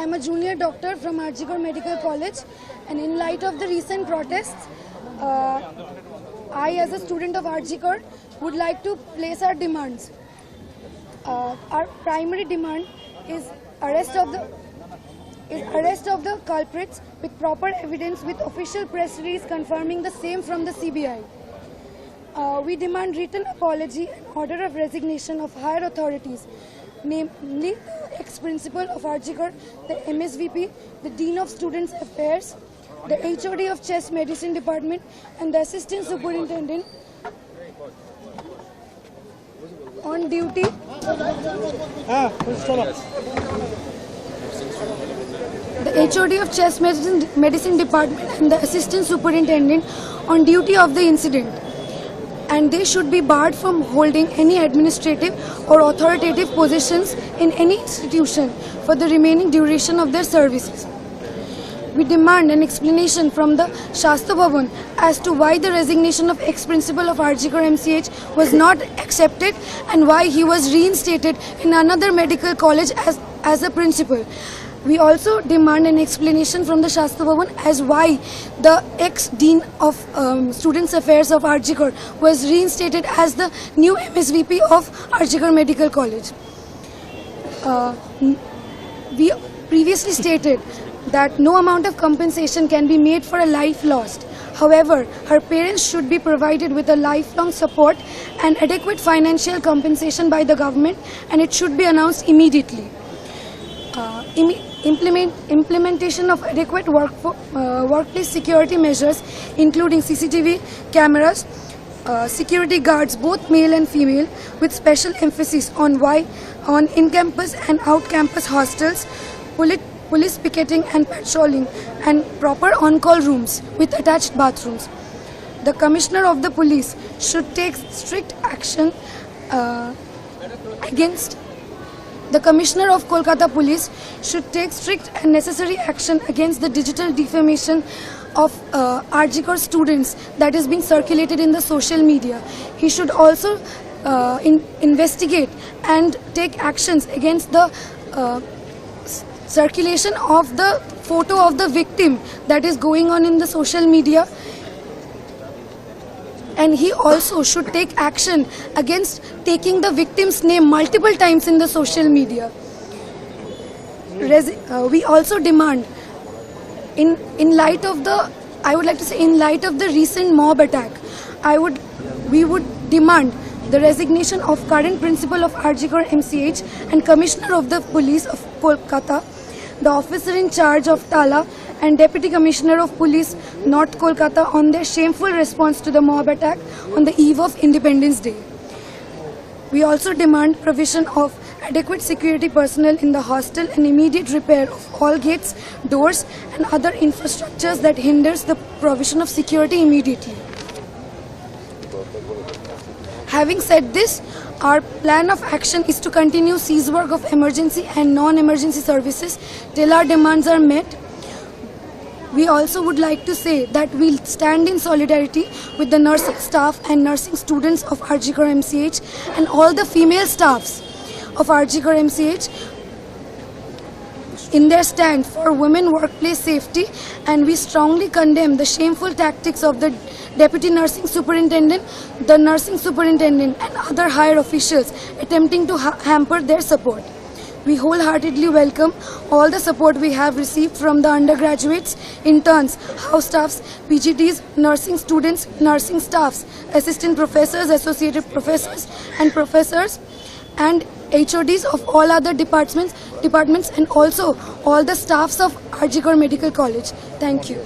I'm a junior doctor from RG Kar Medical College, and in light of the recent protests, I as a student of RG Kar would like to place our demands. Our primary demand is arrest of the culprits with proper evidence, with official press release confirming the same from the CBI. We demand written apology and order of resignation of higher authorities, namely the ex-principal of RG Kar, the MSVP, the Dean of Students Affairs, the HOD of Chest Medicine Department, and the Assistant Superintendent on duty. The HOD of Chest Medicine Department and the Assistant Superintendent on duty of the incident, and they should be barred from holding any administrative or authoritative positions in any institution for the remaining duration of their services. We demand an explanation from the Shastra Bhavan as to why the resignation of ex-principal of RG Kar MCH was not accepted and why he was reinstated in another medical college as a principal. We also demand an explanation from the Shastra Bhavan as why the ex-dean of Students Affairs of RG Kar was reinstated as the new MSVP of RG Kar Medical College. We previously stated that no amount of compensation can be made for a life lost. However, her parents should be provided with a lifelong support and adequate financial compensation by the government, and it should be announced immediately. Implementation of adequate workplace security measures, including CCTV cameras, security guards, both male and female, with special emphasis on in-campus and out-campus hostels, police picketing and patrolling, and proper on-call rooms with attached bathrooms. The Commissioner of the Police should take strict action against. The Commissioner of Kolkata Police should take strict and necessary action against the digital defamation of RG Kar students that is being circulated in the social media. He should also investigate and take actions against the circulation of the photo of the victim that is going on in the social media. And he also should take action against taking the victim's name multiple times in the social media. We also demand, in light of the recent mob attack, we would demand the resignation of current principal of RG Kar MCH and Commissioner of the Police of Kolkata, the officer in charge of Tala, and Deputy Commissioner of Police North Kolkata on their shameful response to the mob attack on the eve of Independence Day. We also demand provision of adequate security personnel in the hostel and immediate repair of all gates, doors, and other infrastructures that hinders the provision of security immediately. Having said this, our plan of action is to continue cease work of emergency and non-emergency services till our demands are met. We also would like to say that we'll stand in solidarity with the nursing staff and nursing students of RG Kar MCH and all the female staffs of RG Kar MCH in their stand for women workplace safety, and we strongly condemn the shameful tactics of the Deputy Nursing Superintendent, the Nursing Superintendent, and other higher officials attempting to hamper their support. We wholeheartedly welcome all the support we have received from the undergraduates, interns, house staffs, PGTs, nursing students, nursing staffs, assistant professors, associated professors, and professors, and HODs of all other departments, and also all the staffs of RG Kar Medical College. Thank you.